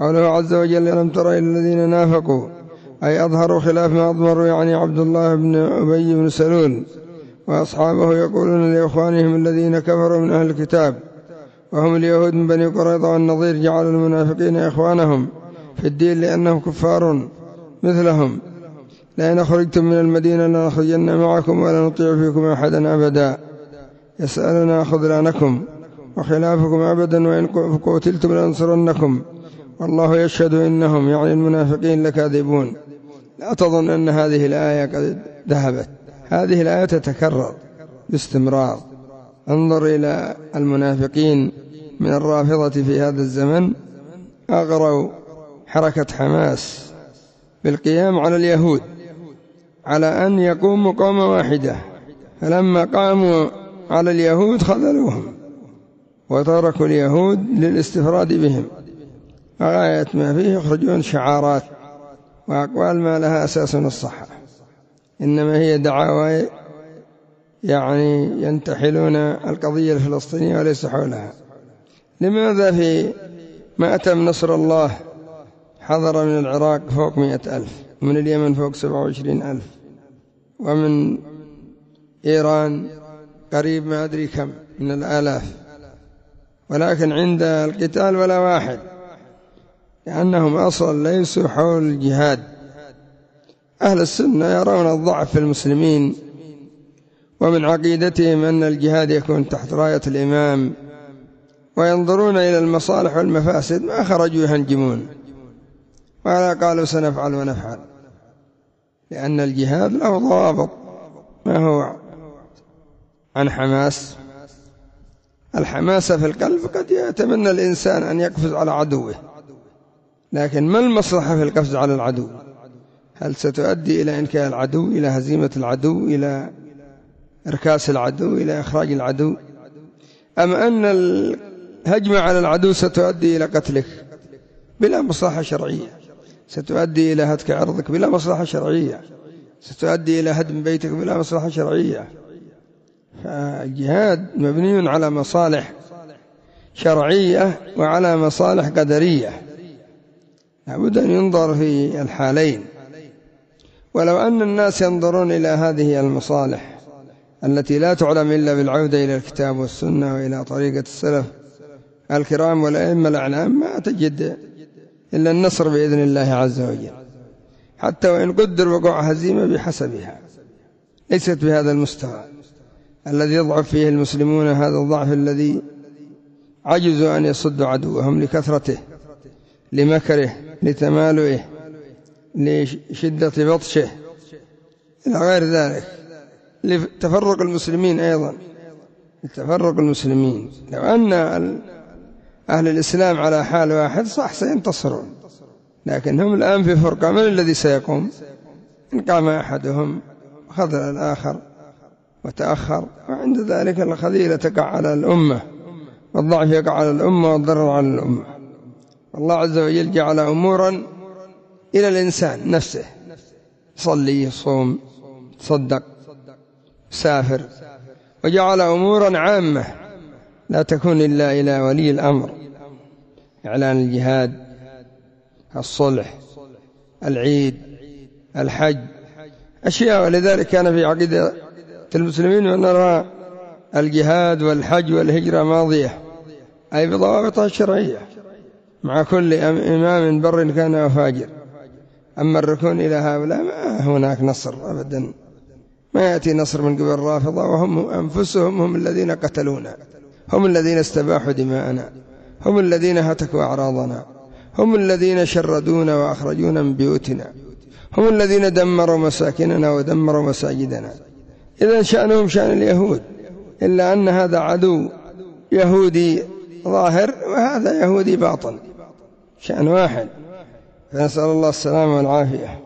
قوله عز وجل ألم تر إلى الذين نافقوا أي أظهروا خلاف ما أضمروا، يعني عبد الله بن أبي بن سلول وأصحابه يقولون لإخوانهم الذين كفروا من أهل الكتاب وهم اليهود من بني قريظة والنضير جعلوا المنافقين إخوانهم في الدين لأنهم كفار مثلهم، لئن أخرجتم من المدينة لنخرجن معكم ولا نطيع فيكم أحدا أبدا يسألنا خذلانكم وخلافكم أبدا وإن قتلتم لننصرنكم والله يشهد إنهم يعني المنافقين لكاذبون. لا تظن أن هذه الآية قد ذهبت، هذه الآية تتكرر باستمرار. انظر إلى المنافقين من الرافضة في هذا الزمن، أغروا حركة حماس بالقيام على اليهود على أن يقوموا قومة واحدة، فلما قاموا على اليهود خذلوهم وتركوا اليهود للاستفراد بهم، وغاية ما فيه يخرجون شعارات وأقوال ما لها أساس من الصحة، إنما هي دعاوى يعني ينتحلون القضية الفلسطينية وليس حولها. لماذا في مأتم نصر الله حضر من العراق فوق 100,000، ومن اليمن فوق 27,000، ومن إيران قريب ما أدري كم من الآلاف، ولكن عند القتال ولا واحد، لأنهم أصلا ليسوا حول الجهاد. أهل السنة يرون الضعف في المسلمين، ومن عقيدتهم أن الجهاد يكون تحت راية الإمام، وينظرون إلى المصالح والمفاسد، ما خرجوا يهنجمون ولا قالوا سنفعل ونفعل، لأن الجهاد له ضوابط، ما هو عن حماس. الحماسة في القلب قد يتمنى الإنسان أن يقفز على عدوه، لكن ما المصلحة في القفز على العدو؟ هل ستؤدي إلى إنكاء العدو، إلى هزيمة العدو، إلى إركاس العدو، إلى إخراج العدو، أم أن الهجمة على العدو ستؤدي إلى قتلك بلا مصلحة شرعية، ستؤدي إلى هتك عرضك بلا مصلحة شرعية، ستؤدي إلى هدم بيتك بلا مصلحة شرعية؟ فالجهاد مبني على مصالح شرعية وعلى مصالح قدرية، لابد أن ينظر في الحالين. ولو أن الناس ينظرون إلى هذه المصالح التي لا تعلم إلا بالعودة إلى الكتاب والسنة وإلى طريقة السلف الكرام والأئمة الأعلام، ما تجد إلا النصر بإذن الله عز وجل، حتى وإن قدر وقوع هزيمة بحسبها، ليست بهذا المستوى الذي يضعف فيه المسلمون، هذا الضعف الذي عجزوا أن يصدوا عدوهم لكثرته، لمكره، لتمالؤه، لشدة بطشه، إلى غير ذلك، لتفرق المسلمين أيضا، لتفرق المسلمين. لو أن أهل الإسلام على حال واحد صح سينتصرون، لكن هم الآن في فرقة، من الذي سيقوم؟ إن قام أحدهم خذل الآخر وتأخر، وعند ذلك الخذيلة تقع على الأمة، والضعف يقع على الأمة، والضرر على الأمة. الله عز وجل جعل أمورا إلى الإنسان نفسه، صلي، يصوم، تصدق، سافر، وجعل أمورا عامة لا تكون إلا إلى ولي الأمر، إعلان الجهاد، الصلح، العيد، الحج، أشياء. ولذلك كان في عقيدة المسلمين أن نرى الجهاد والحج والهجرة ماضية، أي بضوابطها الشرعية، مع كل إمام بر كان أو فاجر. أما الركون إلى هؤلاء ما هناك نصر أبدا، ما يأتي نصر من قبل الرافضة، وهم أنفسهم هم الذين قتلونا، هم الذين استباحوا دماءنا، هم الذين هتكوا أعراضنا، هم الذين شردونا وأخرجونا من بيوتنا، هم الذين دمروا مساكننا ودمروا مساجدنا. إذن شأنهم شأن اليهود، إلا أن هذا عدو يهودي ظاهر وهذا يهودي باطن، شأن واحد، فنسأل الله السلامة والعافية.